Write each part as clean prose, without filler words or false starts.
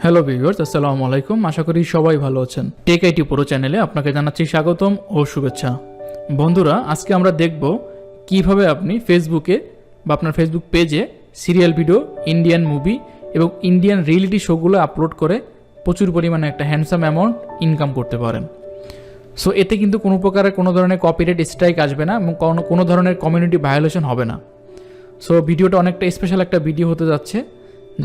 Hello viewers, আসসালামু আলাইকুম। আশা করি সবাই ভালো আছেন। টেক আইটি পুরো চ্যানেলে আপনাকে জানাচ্ছি স্বাগতম ও শুভেচ্ছা। বন্ধুরা, আজকে আমরা দেখব কিভাবে আপনি ফেসবুকে বা আপনার ফেসবুক পেজে সিরিয়াল ভিডিও, ইন্ডিয়ান মুভি এবং ইন্ডিয়ান রিয়েলিটি শোগুলো আপলোড করে প্রচুর পরিমাণে একটা হ্যান্ডসাম অ্যামাউন্ট ইনকাম করতে পারেন। সো এতে কিন্তু কোনো প্রকারের কোনো ধরনের কপিরাইট স্ট্রাইক আসবে না এবং কোনো ধরনের কমিউনিটি ভায়োলেশন হবে না। সো ভিডিওটা অনেকটা স্পেশাল একটা ভিডিও হতে যাচ্ছে।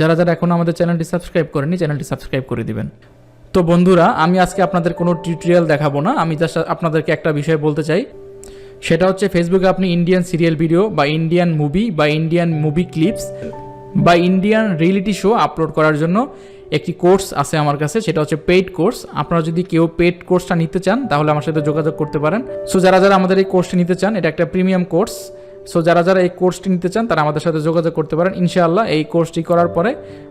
যারা যারা এখনও আমাদের চ্যানেলটি সাবস্ক্রাইব করেনি, চ্যানেলটি সাবস্ক্রাইব করে দিবেন। তো বন্ধুরা, আমি আজকে আপনাদের কোনো টিউটোরিয়াল দেখাবো না, আমি জাস্ট আপনাদেরকে একটা বিষয় বলতে চাই। সেটা হচ্ছে ফেসবুকে আপনি ইন্ডিয়ান সিরিয়াল ভিডিও বা ইন্ডিয়ান মুভি বা ইন্ডিয়ান মুভি ক্লিপস বা ইন্ডিয়ান রিয়েলিটি শো আপলোড করার জন্য একটি কোর্স আছে আমার কাছে, সেটা হচ্ছে পেইড কোর্স। আপনারা যদি কেউ পেইড কোর্সটা নিতে চান তাহলে আমার সাথে যোগাযোগ করতে পারেন। সো যারা যারা আমাদের এই কোর্সটি নিতে চান, এটা একটা প্রিমিয়াম কোর্স। সো যারা যারা এই কোর্সটি নিতে চান তারা আমাদের সাথে যোগাযোগ করতে পারেন। ইনশাআল্লাহ এই কোর্সটি করার পরে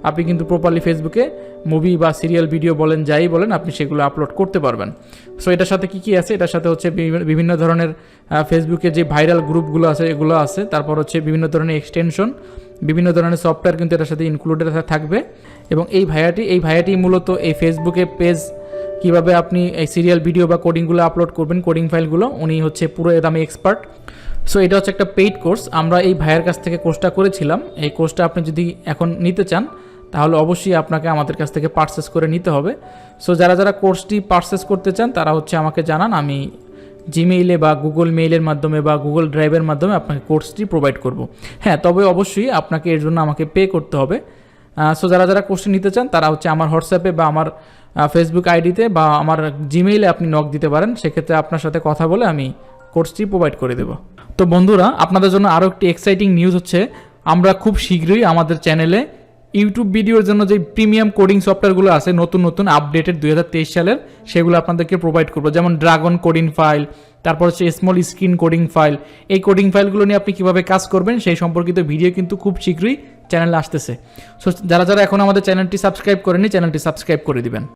আপনি কিন্তু প্রপারলি ফেসবুকে মুভি বা সিরিয়াল ভিডিও বলেন, যাই বলেন, আপনি সেগুলো আপলোড করতে পারবেন। সো এটার সাথে কী কী আছে? এটার সাথে হচ্ছে বিভিন্ন ধরনের ফেসবুকে যে ভাইরাল গ্রুপগুলো আছে এগুলো আছে, তারপর হচ্ছে বিভিন্ন ধরনের এক্সটেনশন, বিভিন্ন ধরনের সফটওয়্যার কিন্তু এটার সাথে ইনক্লুডেড থাকবে। এবং এই ভাইয়াটি মূলত এই ফেসবুকে পেজ কীভাবে আপনি এই সিরিয়াল ভিডিও বা কোডিংগুলো আপলোড করবেন, কোডিং ফাইলগুলো, উনি হচ্ছে পুরো দামে এক্সপার্ট। সো এটা হচ্ছে একটা পেইড কোর্স। আমরা এই ভাইয়ের কাছ থেকে কোর্সটা করেছিলাম। এই কোর্সটা আপনি যদি এখন নিতে চান তাহলে অবশ্যই আপনাকে আমাদের কাছ থেকে পারচেস করে নিতে হবে। সো যারা যারা কোর্সটি পারচেস করতে চান তারা হচ্ছে আমাকে জানান, আমি জিমেইলে বা গুগল মেইলের মাধ্যমে বা গুগল ড্রাইভের মাধ্যমে আপনাকে কোর্সটি প্রোভাইড করব। হ্যাঁ, তবে অবশ্যই আপনাকে এর জন্য আমাকে পে করতে হবে। সো যারা যারা কোর্সটি নিতে চান তারা হচ্ছে আমার হোয়াটসঅ্যাপে বা আমার ফেসবুক আইডিতে বা আমার জিমেইলে আপনি নক দিতে পারেন। সেক্ষেত্রে আপনার সাথে কথা বলে আমি কোর্সটি প্রোভাইড করে দেব। তো বন্ধুরা, আপনাদের জন্য আরও একটি এক্সাইটিং নিউজ হচ্ছে, আমরা খুব শীঘ্রই আমাদের চ্যানেলে ইউটিউব ভিডিওর জন্য যে প্রিমিয়াম কোডিং সফটওয়্যারগুলো আছে নতুন নতুন আপডেটেড 2023 সালের, সেগুলো আপনাদেরকে প্রোভাইড করবো। যেমন ড্রাগন কোডিং ফাইল, তারপর হচ্ছে স্মল স্ক্রিন কোডিং ফাইল। এই কোডিং ফাইলগুলো নিয়ে আপনি কীভাবে কাজ করবেন সেই সম্পর্কিত ভিডিও কিন্তু খুব শীঘ্রই চ্যানেলে আসতেছে। সো যারা যারা এখন আমাদের চ্যানেলটি সাবস্ক্রাইব করেনি, চ্যানেলটি সাবস্ক্রাইব করে দিবেন।